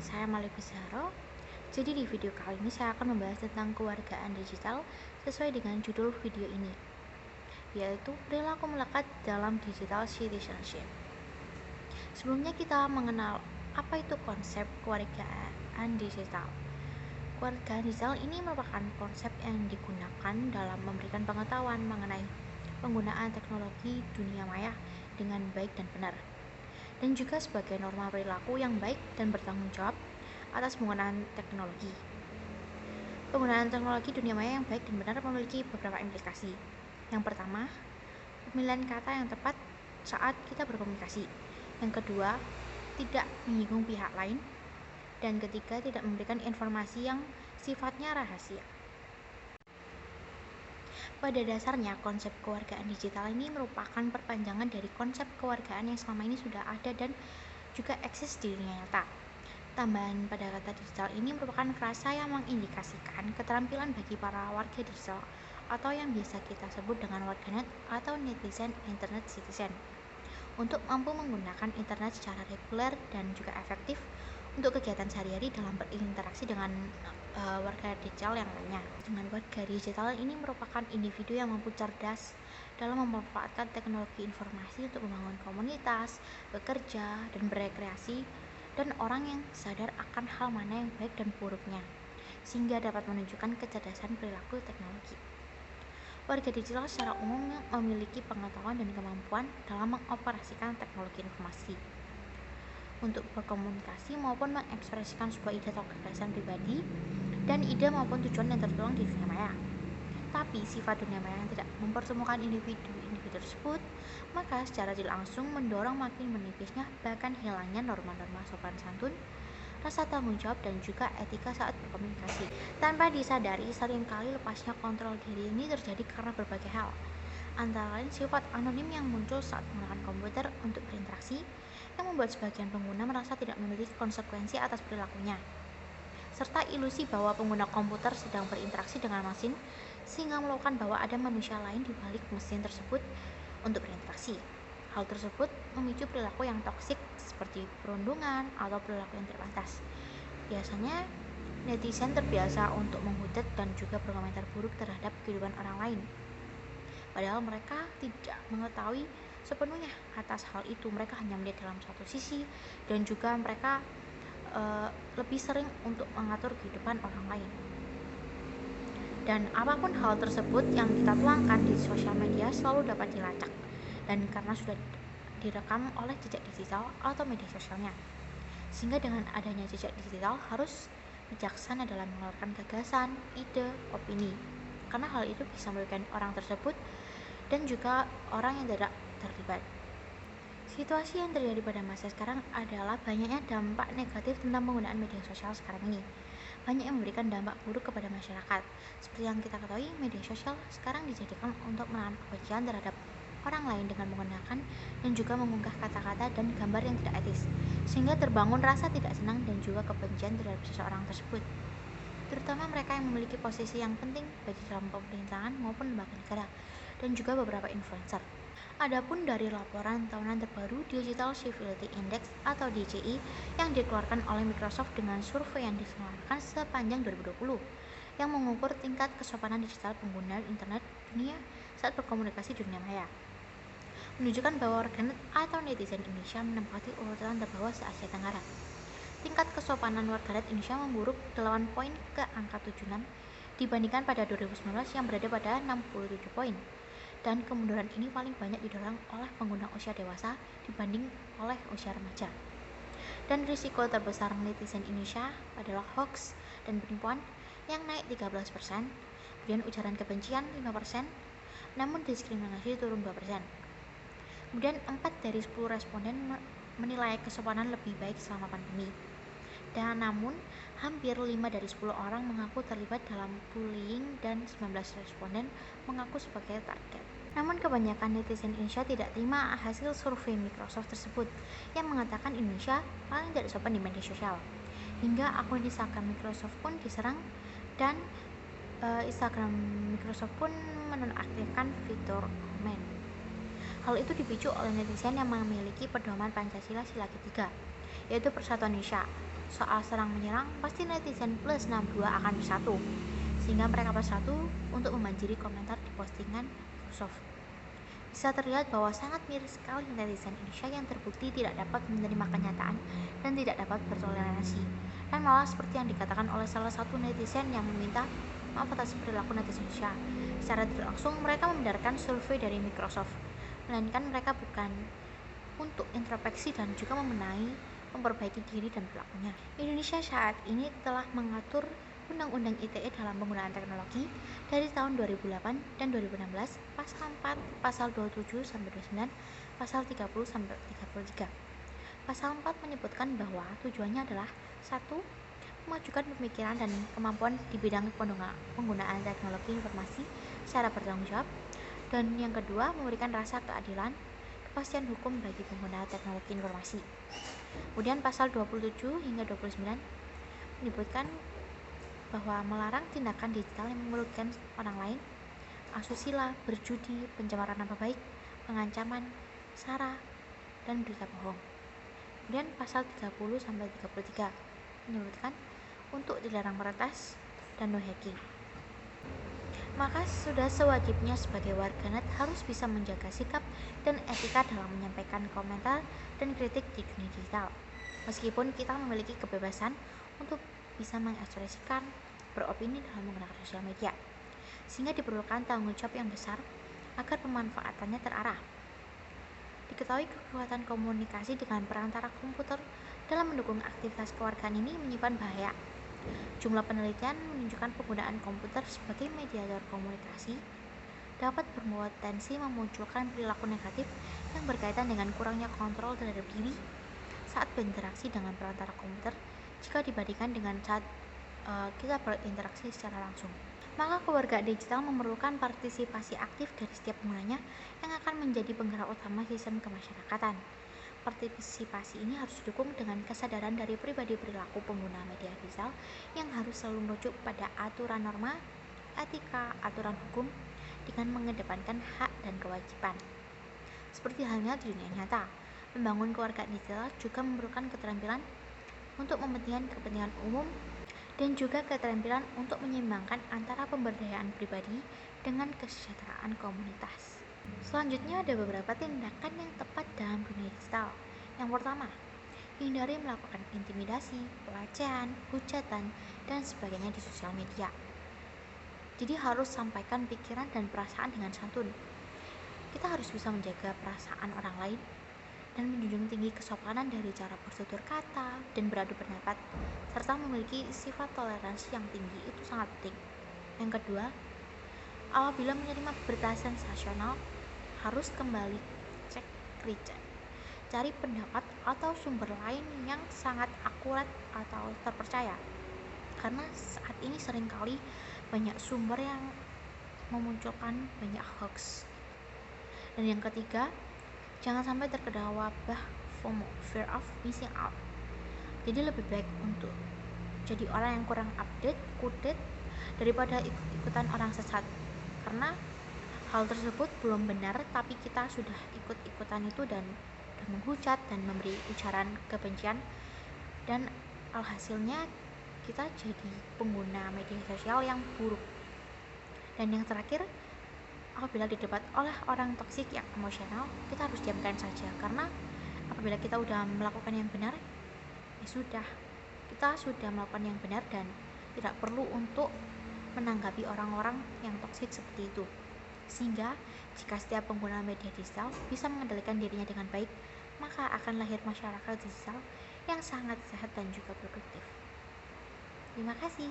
saya Malik Zahro. Jadi di video kali ini saya akan membahas tentang kewargaan digital sesuai dengan judul video ini, yaitu perilaku melekat dalam digital citizenship. Sebelumnya kita mengenal apa itu konsep kewargaan digital. Kewargaan digital ini merupakan konsep yang digunakan dalam memberikan pengetahuan mengenai penggunaan teknologi dunia maya dengan baik dan benar, dan juga sebagai norma perilaku yang baik dan bertanggung jawab atas penggunaan teknologi. Penggunaan teknologi dunia maya yang baik dan benar memiliki beberapa implikasi. Yang pertama, pemilihan kata yang tepat saat kita berkomunikasi. Yang kedua, tidak menyinggung pihak lain. Dan ketiga, tidak memberikan informasi yang sifatnya rahasia. Pada dasarnya, konsep kewargaan digital ini merupakan perpanjangan dari konsep kewargaan yang selama ini sudah ada dan juga eksis di dunia nyata. Tambahan pada kata digital ini merupakan frasa yang mengindikasikan keterampilan bagi para warga digital atau yang biasa kita sebut dengan warganet atau netizen internet citizen untuk mampu menggunakan internet secara reguler dan juga efektif untuk kegiatan sehari-hari dalam berinteraksi dengan warga digital yang lainnya. Dengan warga digital ini merupakan individu yang mampu cerdas dalam memanfaatkan teknologi informasi untuk membangun komunitas, bekerja, dan berekreasi, dan orang yang sadar akan hal mana yang baik dan buruknya, sehingga dapat menunjukkan kecerdasan perilaku teknologi. Warga digital secara umum memiliki pengetahuan dan kemampuan dalam mengoperasikan teknologi informasi untuk berkomunikasi maupun mengekspresikan sebuah ide atau gagasan pribadi dan ide maupun tujuan yang tertuang di dunia maya. Tapi sifat dunia maya yang tidak mempertemukan individu tersebut, maka secara tidak langsung mendorong makin menipisnya bahkan hilangnya norma-norma sopan santun, rasa tanggung jawab, dan juga etika saat berkomunikasi. Tanpa disadari, seringkali lepasnya kontrol diri ini terjadi karena berbagai hal, antara lain sifat anonim yang muncul saat menggunakan komputer untuk berinteraksi, yang membuat sebagian pengguna merasa tidak memiliki konsekuensi atas perilakunya, serta ilusi bahwa pengguna komputer sedang berinteraksi dengan mesin, sehingga melupakan bahwa ada manusia lain di balik mesin tersebut untuk berinteraksi. Hal tersebut memicu perilaku yang toksik seperti perundungan atau perilaku yang tidak pantas. Biasanya, netizen terbiasa untuk menghujat dan juga berkomentar buruk terhadap kehidupan orang lain, padahal mereka tidak mengetahui sepenuhnya atas hal itu. Mereka hanya melihat dalam satu sisi, dan juga mereka lebih sering untuk mengatur kehidupan orang lain. Dan apapun hal tersebut yang kita tuangkan di sosial media selalu dapat dilacak, dan karena sudah direkam oleh jejak digital atau media sosialnya, sehingga dengan adanya jejak digital harus bijaksana dalam mengeluarkan gagasan, ide, opini, karena hal itu bisa merugikan orang tersebut dan juga orang yang tidak terlibat. Situasi yang terjadi pada masa sekarang adalah banyaknya dampak negatif tentang penggunaan media sosial sekarang ini. Banyak yang memberikan dampak buruk kepada masyarakat. Seperti yang kita ketahui, media sosial sekarang dijadikan untuk menanam kebencian terhadap orang lain dengan menggunakan dan juga mengunggah kata-kata dan gambar yang tidak etis, sehingga terbangun rasa tidak senang dan juga kebencian terhadap seseorang tersebut, terutama mereka yang memiliki posisi yang penting baik dalam pemerintahan maupun lembaga negara, dan juga beberapa influencer. Adapun dari laporan tahunan terbaru Digital Civility Index atau DCI yang dikeluarkan oleh Microsoft dengan survei yang diselenggarakan sepanjang 2020 yang mengukur tingkat kesopanan digital pengguna internet dunia saat berkomunikasi di dunia maya, menunjukkan bahwa warganet atau netizen Indonesia menempati urutan terbawah se-Asia Tenggara. Tingkat kesopanan warganet Indonesia memburuk 8 poin ke angka 76 dibandingkan pada 2019 yang berada pada 67 poin. Dan kemunduran ini paling banyak didorong oleh pengguna usia dewasa dibanding oleh usia remaja. Dan risiko terbesar netizen Indonesia adalah hoax dan penipuan yang naik 13%, kemudian ujaran kebencian 5%, namun diskriminasi turun 2%. Kemudian 4 dari 10 responden menilai kesopanan lebih baik selama pandemi. Dan namun, hampir 5 dari 10 orang mengaku terlibat dalam bullying dan 19 responden mengaku sebagai target. Namun kebanyakan netizen Indonesia tidak terima hasil survei Microsoft tersebut yang mengatakan Indonesia paling tidak sopan di media sosial. Hingga akun Instagram Microsoft pun diserang dan Instagram Microsoft pun menonaktifkan fitur komen. Hal itu dipicu oleh netizen yang memiliki pedoman Pancasila sila ketiga, yaitu Persatuan Indonesia, soal serang menyerang, pasti netizen plus 62 akan bersatu, sehingga mereka bersatu untuk membanjiri komentar di postingan Microsoft. Bisa terlihat bahwa sangat miris sekali netizen Indonesia yang terbukti tidak dapat menerima kenyataan dan tidak dapat bertoleransi. Dan malah seperti yang dikatakan oleh salah satu netizen yang meminta maaf atas perilaku netizen Indonesia. Secara tidak langsung mereka membenarkan survei dari Microsoft, melainkan mereka bukan untuk introspeksi dan juga memperbaiki diri dan perilakunya. Indonesia saat ini telah mengatur Undang-Undang ITE dalam penggunaan teknologi dari tahun 2008 dan 2016, pasal 4, pasal 27 sampai 29, pasal 30 sampai 33. Pasal 4 menyebutkan bahwa tujuannya adalah 1. Memajukan pemikiran dan kemampuan di bidang penggunaan teknologi informasi secara bertanggung jawab, dan yang kedua memberikan rasa keadilan, kepastian hukum bagi pengguna teknologi informasi. Kemudian pasal 27 hingga 29 menyebutkan bahwa melarang tindakan digital yang merugikan orang lain, asusila, berjudi, pencemaran nama baik, pengancaman, sara, dan berita bohong. Kemudian pasal 30 sampai 33 menyebutkan untuk dilarang meretas dan no hacking. Maka sudah sewajibnya sebagai warganet harus bisa menjaga sikap dan etika dalam menyampaikan komentar dan kritik di dunia digital. Meskipun kita memiliki kebebasan untuk bisa mengekspresikan beropini dalam menggunakan sosial media, sehingga diperlukan tanggung jawab yang besar agar pemanfaatannya terarah. Diketahui kekuatan komunikasi dengan perantara komputer dalam mendukung aktivitas kewargaan ini menyimpan bahaya. Jumlah penelitian menunjukkan penggunaan komputer sebagai mediator komunikasi dapat berpotensi memunculkan perilaku negatif yang berkaitan dengan kurangnya kontrol terhadap diri saat berinteraksi dengan perantara komputer jika dibandingkan dengan saat kita berinteraksi secara langsung. Maka kewargaan digital memerlukan partisipasi aktif dari setiap penggunanya yang akan menjadi penggerak utama sistem kemasyarakatan. Partisipasi ini harus didukung dengan kesadaran dari pribadi perilaku pengguna media digital yang harus selalu merujuk pada aturan norma, etika, aturan hukum dengan mengedepankan hak dan kewajiban. Seperti halnya di dunia nyata, membangun kewargaan digital juga memerlukan keterampilan untuk kepentingan umum dan juga keterampilan untuk menyeimbangkan antara pemberdayaan pribadi dengan kesejahteraan komunitas. Selanjutnya ada beberapa tindakan yang tepat dalam dunia digital. Yang pertama, hindari melakukan intimidasi, pelecehan, hujatan, dan sebagainya di sosial media. Jadi harus sampaikan pikiran dan perasaan dengan santun. Kita harus bisa menjaga perasaan orang lain dan menjunjung tinggi kesopanan dari cara bertutur kata dan beradu pendapat, serta memiliki sifat toleransi yang tinggi, itu sangat penting. Yang kedua, apabila menerima berita sensasional, harus kembali cek recheck, cari pendapat atau sumber lain yang sangat akurat atau terpercaya, karena saat ini seringkali banyak sumber yang memunculkan banyak hoax. Dan yang ketiga, jangan sampai terkena wabah FOMO, fear of missing out. Jadi lebih baik untuk jadi orang yang kurang update, kudet, daripada ikut-ikutan orang sesat, karena hal tersebut belum benar tapi kita sudah ikut-ikutan itu dan menghujat dan memberi ujaran kebencian, dan alhasilnya kita jadi pengguna media sosial yang buruk. Dan yang terakhir, apabila didebat oleh orang toksik yang emosional, kita harus diamkan saja, karena apabila kita sudah melakukan yang benar, ya sudah, kita sudah melakukan yang benar dan tidak perlu untuk menanggapi orang-orang yang toksik seperti itu. Sehingga jika setiap pengguna media digital bisa mengendalikan dirinya dengan baik, maka akan lahir masyarakat digital yang sangat sehat dan juga produktif. Terima kasih.